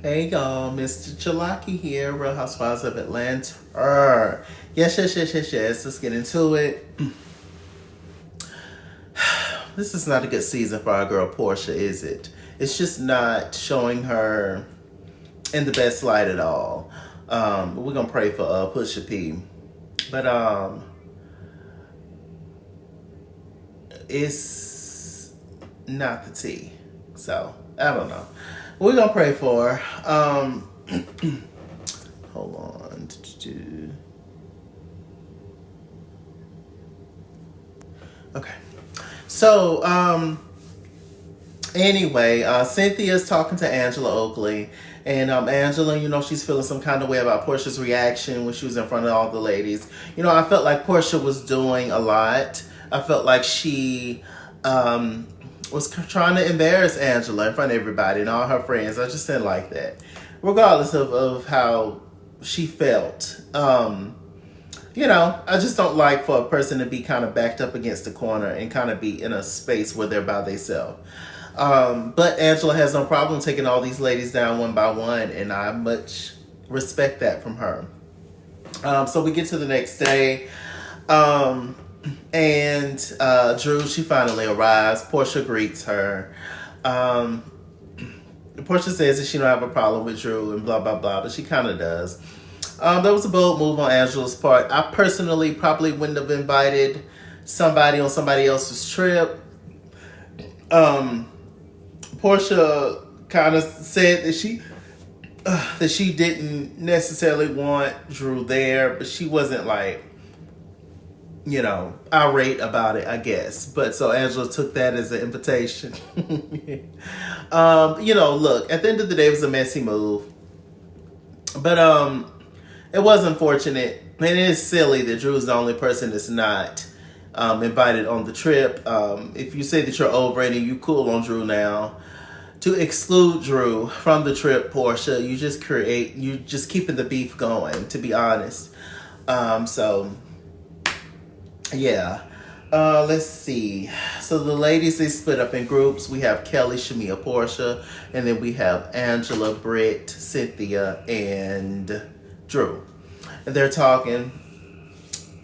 Hey y'all, Mr. Chalaki here, Real Housewives of Atlanta. Yes. Let's get into it. This is not a good season for our girl Portia, is it? It's just not showing her in the best light at all. But we're gonna pray for Pusha P. But it's not the tea. So I don't know. We're gonna pray for her. Hold on. Okay. So, anyway, Cynthia's talking to Angela Oakley. And Angela, she's feeling some kind of way about Portia's reaction when she was in front of all the ladies. I felt like Portia was doing a lot. I felt like she was trying to embarrass Angela in front of everybody and all her friends. I just didn't like that. Regardless of how she felt. I just don't like for a person to be kind of backed up against the corner and kind of be in a space where they're by themselves. But Angela has no problem taking all these ladies down one by one, and I much respect that from her. So we get to the next day, and Drew, she finally arrives. Portia greets her. Portia says that she don't have a problem with Drew and blah, blah, blah, but she kind of does. That was a bold move on Angela's part. I personally probably wouldn't have invited somebody on somebody else's trip. Portia kind of said that she didn't necessarily want Drew there, but she wasn't like, irate about it, I guess. But so Angela took that as an invitation. Look, at the end of the day, it was a messy move. But it was unfortunate. And it is silly that Drew's the only person that's not invited on the trip. If you say that you're over it and you cool on Drew now, to exclude Drew from the trip, Portia, you just keeping the beef going, to be honest. Yeah. Let's see. So the ladies, they split up in groups. We have Kelly, Shamia, Portia, and then we have Angela, Britt, Cynthia, and Drew. And they're talking.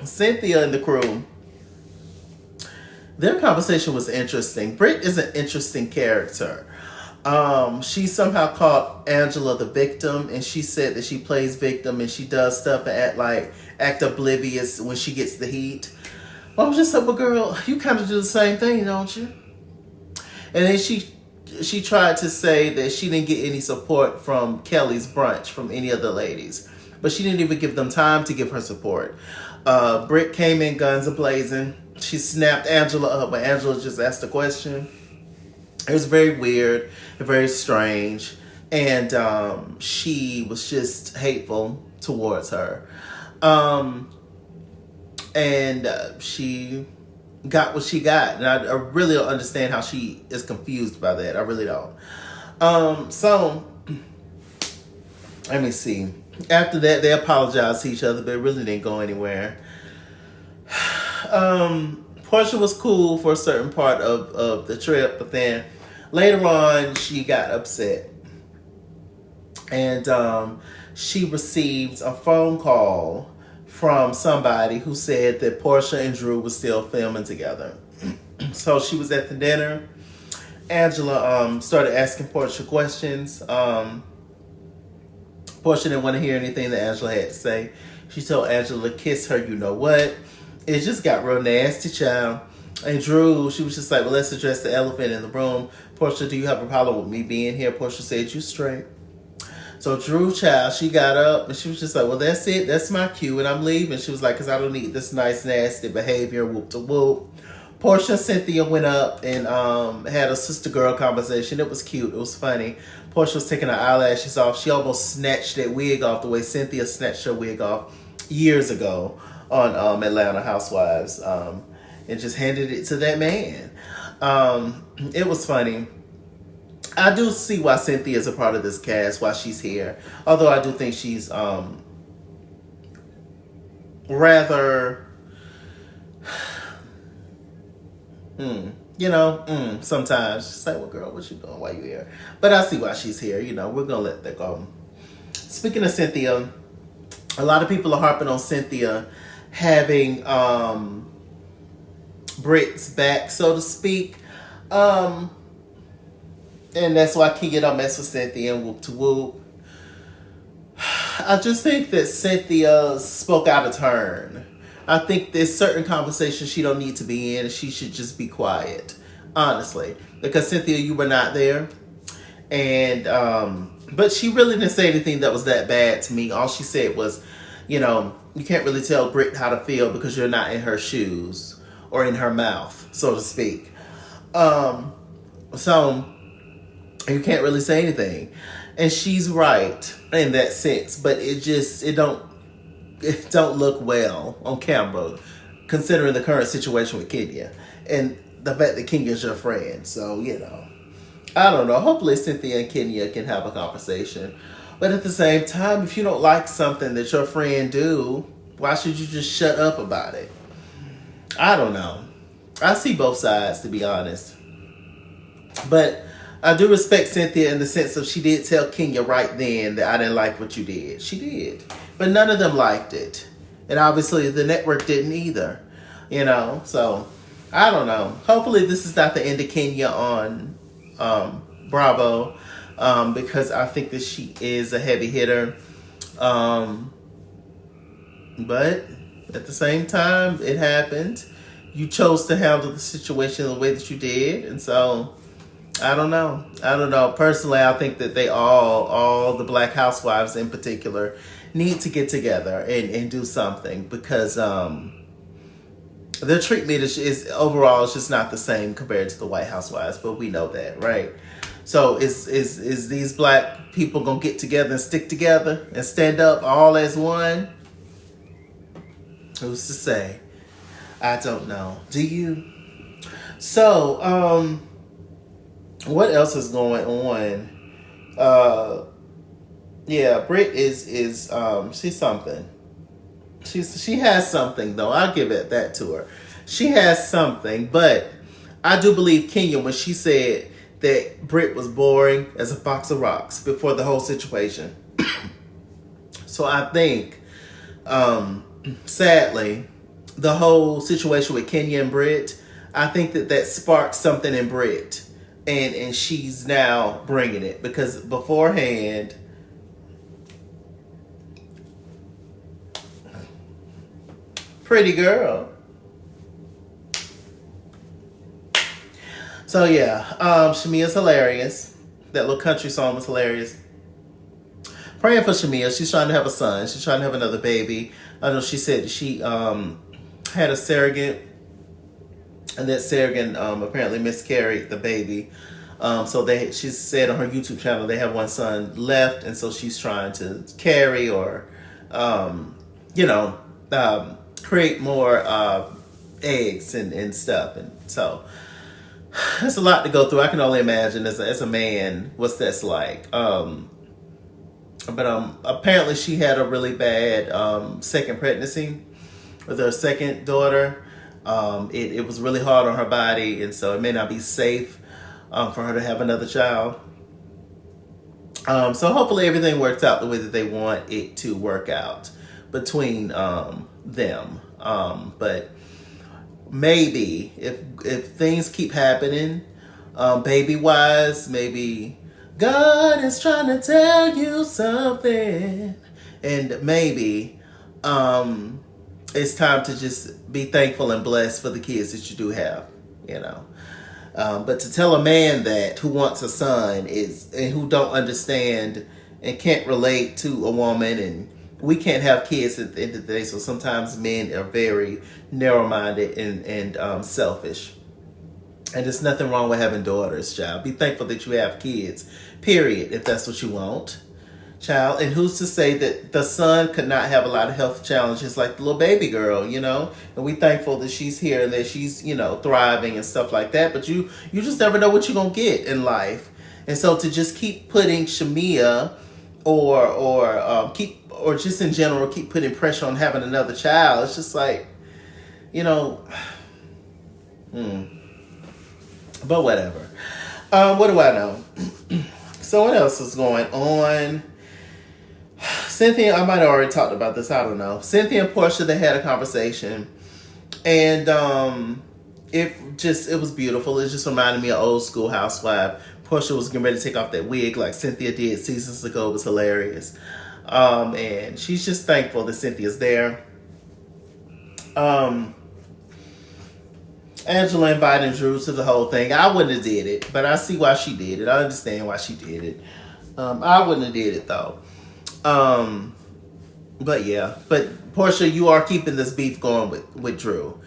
Cynthia and the crew, their conversation was interesting. Britt is an interesting character. She somehow called Angela the victim, and she said that she plays victim and she does stuff and act oblivious when she gets the heat. Well, I was just like, well, girl, you kind of do the same thing, don't you? And then she tried to say that she didn't get any support from Kelly's brunch from any of the ladies, but she didn't even give them time to give her support. Britt came in guns a-blazing. She snapped Angela up when Angela just asked a question. It was very weird and very strange, and she was just hateful towards her. And she got what she got. And I really don't understand how she is confused by that. I really don't. So, let me see. After that, they apologized to each other, but it really didn't go anywhere. Portia was cool for a certain part of the trip, but then later on, she got upset. And she received a phone call from somebody who said that Portia and Drew were still filming together. So she was at the dinner. Angela started asking Portia questions. Portia didn't want to hear anything that Angela had to say. She told Angela to kiss her, you know what? It just got real nasty, child. And Drew, she was just like, well, let's address the elephant in the room. Portia, do you have a problem with me being here? Portia said, you straight. So Drew, child, she got up and she was just like, well, that's it. That's my cue and I'm leaving. She was like, because I don't need this nice, nasty behavior, whoop to whoop. Portia and Cynthia went up and had a sister-girl conversation. It was cute. It was funny. Portia was taking her eyelashes off. She almost snatched that wig off the way Cynthia snatched her wig off years ago on Atlanta Housewives, and just handed it to that man. It was funny. I do see why Cynthia is a part of this cast, why she's here. Although I do think she's rather sometimes she's like, well, girl, what you doing? Why you here? But I see why she's here. We're going to let that go. Speaking of Cynthia, a lot of people are harping on Cynthia having Britt's back, so to speak. And that's why Kenya don't mess with Cynthia and whoop to whoop. I just think that Cynthia spoke out of turn. I think there's certain conversations she don't need to be in. She should just be quiet, honestly. Because Cynthia, you were not there. And, but she really didn't say anything that was that bad to me. All she said was, you can't really tell Britt how to feel because you're not in her shoes or in her mouth, so to speak. So you can't really say anything. And she's right in that sense, but it don't look well on camera, considering the current situation with Kenya and the fact that Kenya's your friend. So, I don't know. Hopefully Cynthia and Kenya can have a conversation. But at the same time, if you don't like something that your friend do, why should you just shut up about it? I don't know. I see both sides, to be honest. But I do respect Cynthia in the sense of she did tell Kenya right then that I didn't like what you did. She did. But none of them liked it. And obviously the network didn't either. So I don't know. Hopefully this is not the end of Kenya on Bravo. Because I think that she is a heavy hitter. But at the same time, it happened. You chose to handle the situation the way that you did. And so I don't know. Personally, I think that they all the Black housewives in particular, need to get together and do something because their treatment is overall it's just not the same compared to the White housewives, but we know that, right? So is these Black people gonna get together and stick together and stand up all as one? Who's to say? I don't know. Do you? So, what else is going on? Britt is she's something. She has something though. I'll give it that to her. She has something, but I do believe Kenya when she said that Britt was boring as a box of rocks before the whole situation. So I think, sadly, the whole situation with Kenya and Britt, I think that sparked something in Britt. And she's now bringing it because beforehand, pretty girl. So Shamia's hilarious. That little country song was hilarious. Praying for Shamia. She's trying to have a son. She's trying to have another baby. I know she said she had a surrogate. And that surrogate apparently miscarried the baby. So she said on her YouTube channel they have one son left, and so she's trying to carry or, create more eggs and stuff. And so that's a lot to go through. I can only imagine as a man what's that's like. But apparently she had a really bad second pregnancy with her second daughter. It was really hard on her body, and so it may not be safe for her to have another child. So hopefully everything works out the way that they want it to work out between them. But maybe if things keep happening, baby-wise, maybe God is trying to tell you something, and maybe it's time to just be thankful and blessed for the kids that you do have, But to tell a man that who wants a son and who don't understand and can't relate to a woman, and we can't have kids at the end of the day. So sometimes men are very narrow-minded and selfish. And there's nothing wrong with having daughters, child. Be thankful that you have kids, period, if that's what you want. Child, and who's to say that the son could not have a lot of health challenges like the little baby girl, and we thankful that she's here and that she's, thriving and stuff like that. But you just never know what you're gonna get in life. And so to just keep putting Shamia or just in general keep putting pressure on having another child, it's just like, But whatever. What do I know? So what else is going on? Cynthia, I might have already talked about this. I don't know. Cynthia and Portia, they had a conversation, and it was beautiful. It just reminded me of old school housewife. Portia was getting ready to take off that wig like Cynthia did seasons ago. It was hilarious. And she's just thankful that Cynthia's there. Angela invited Drew to the whole thing. I wouldn't have did it, but I see why she did it. I understand why she did it. I wouldn't have did it though. But yeah, but Portia, you are keeping this beef going with Drew.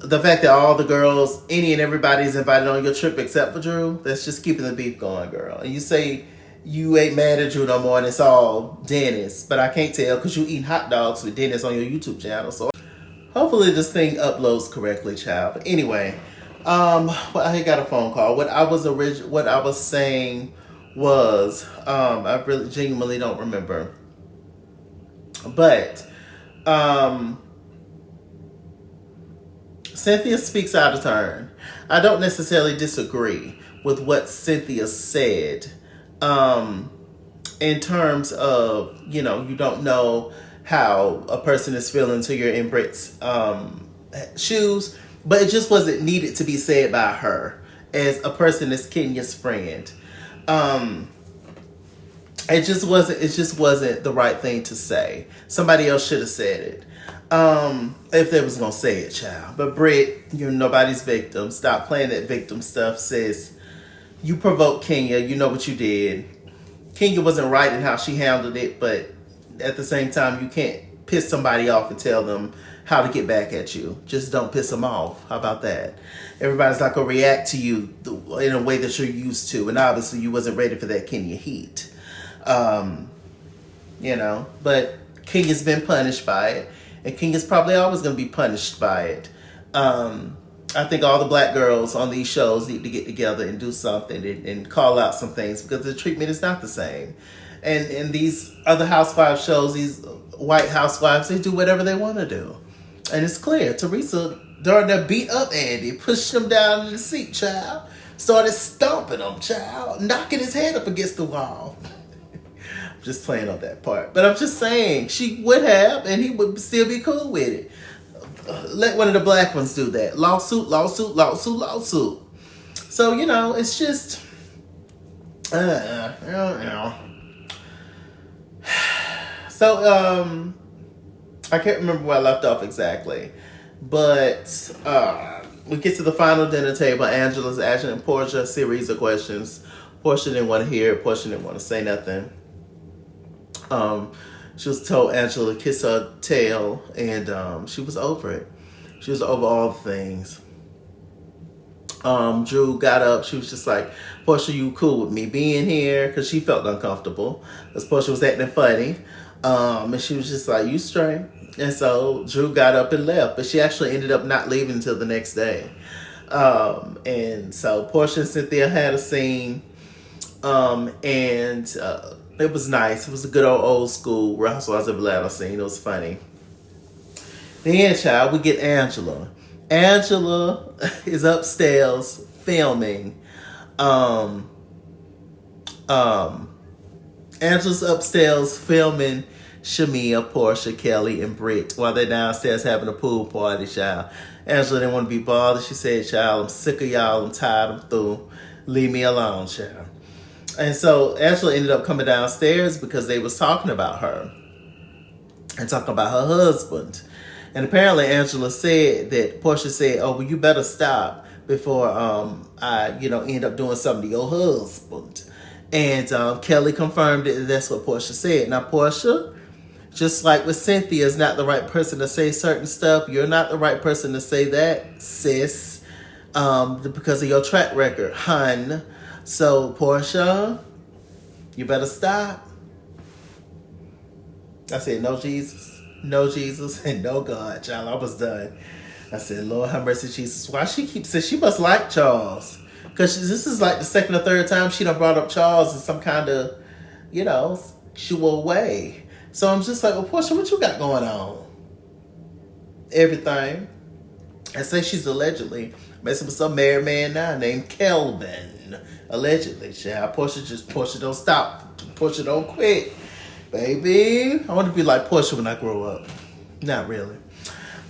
The fact that all the girls, any and everybody's invited on your trip except for Drew, that's just keeping the beef going, girl. And you say you ain't mad at Drew no more and it's all Dennis, but I can't tell because you eating hot dogs with Dennis on your YouTube channel. So hopefully this thing uploads correctly, child. But anyway, well, I got a phone call. What I was saying was, I really genuinely don't remember. But Cynthia speaks out of turn. I don't necessarily disagree with what Cynthia said. In terms of, you don't know how a person is feeling until you're in Britt's shoes, but it just wasn't needed to be said by her as a person that's Kenya's friend. It just wasn't the right thing to say. Somebody else should have said it. If they was gonna say it, child. But Britt, you're nobody's victim. Stop playing that victim stuff, sis. You provoked Kenya. You know what you did. Kenya wasn't right in how she handled it, but at the same time, you can't piss somebody off and tell them how to get back at you. Just don't piss them off. How about that? Everybody's not gonna react to you in a way that you're used to, and obviously you wasn't ready for that Kenya heat. But Kenya's been punished by it, and Kenya's probably always going to be punished by it. I think all the black girls on these shows need to get together and do something and call out some things because the treatment is not the same. And these other housewives shows, these white housewives, they do whatever they want to do. And it's clear. Teresa, during the beat up Andy, pushed him down in the seat, child. Started stomping him, child. Knocking his head up against the wall. Just playing on that part. But I'm just saying, she would have, and he would still be cool with it. Let one of the black ones do that. Lawsuit, lawsuit, lawsuit, lawsuit. So, it's just... So, I can't remember where I left off exactly. But we get to the final dinner table. Angela's asking Portia a series of questions. Portia didn't want to hear it. Portia didn't want to say nothing. She was told Angela to kiss her tail, and she was over it. She was over all the things. Drew got up. She was just like, Portia, you cool with me being here? Because she felt uncomfortable. Because Portia was acting funny. And she was just like, you straight. And so Drew got up and left. But she actually ended up not leaving until the next day. And so Portia and Cynthia had a scene. It was nice. It was a good old school Real Housewives of Atlanta scene. It was funny. Then, child, we get Angela. Angela is upstairs filming. Angela's upstairs filming Shamia, Portia, Kelly, and Britt while they're downstairs having a pool party, child. Angela didn't want to be bothered. She said, child, I'm sick of y'all. I'm tired. I'm through. Leave me alone, child. And so Angela ended up coming downstairs because they was talking about her and talking about her husband. And apparently Angela said that Portia said, oh, well, you better stop before I, end up doing something to your husband. And Kelly confirmed it. That's what Portia said. Now, Portia, just like with Cynthia, is not the right person to say certain stuff. You're not the right person to say that, sis, because of your track record, hun. So, Portia, you better stop. I said, no Jesus, and no God, child. I was done. I said, Lord have mercy, Jesus. Why she keeps saying she must like Charles? Because this is like the second or third time she done brought up Charles in some kind of, sexual way. So I'm just like, well, Portia, what you got going on? Everything. I say she's allegedly Messing with some married man now named Kelvin. Allegedly, child. Portia don't stop. Portia don't quit. Baby. I want to be like Portia when I grow up. Not really.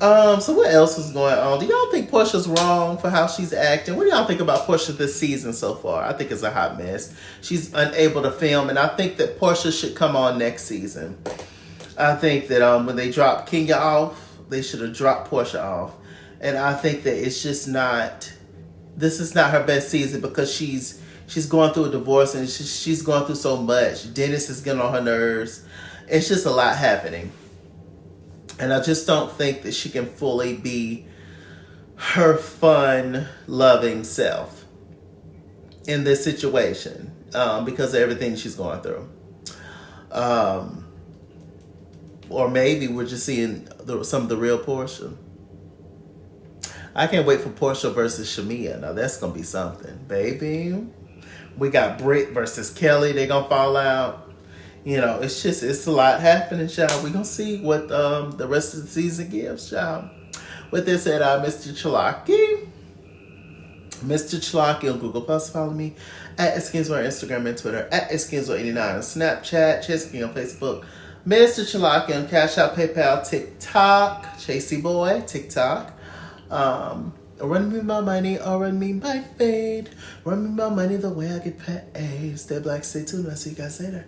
So what else is going on? Do y'all think Portia's wrong for how she's acting? What do y'all think about Portia this season so far? I think it's a hot mess. She's unable to film, and I think that Portia should come on next season. I think that when they drop Kenya off, they should have dropped Portia off. And I think that it's just not, this is not her best season because she's going through a divorce and she's going through so much. Dennis is getting on her nerves. It's just a lot happening. And I just don't think that she can fully be her fun, loving self in this situation because of everything she's going through. Or maybe we're just seeing some of the real Portia. I can't wait for Portia versus Shamia. Now that's going to be something, baby. We got Britt versus Kelly. They're going to fall out. You know, it's a lot happening, child. We're going to see what the rest of the season gives, child. With this said, Mr. Chalaki. Mr. Chalaki on Google+. Follow me at Skinswell on Instagram and Twitter. At Skinswell89 on Snapchat. Chesky on Facebook. Mr. Chalaki on Cash App, PayPal, TikTok. Chasey Boy, TikTok. Run me my money or run me my fade. Run me my money the way I get paid. Stay black, stay tuned. I'll see you guys later.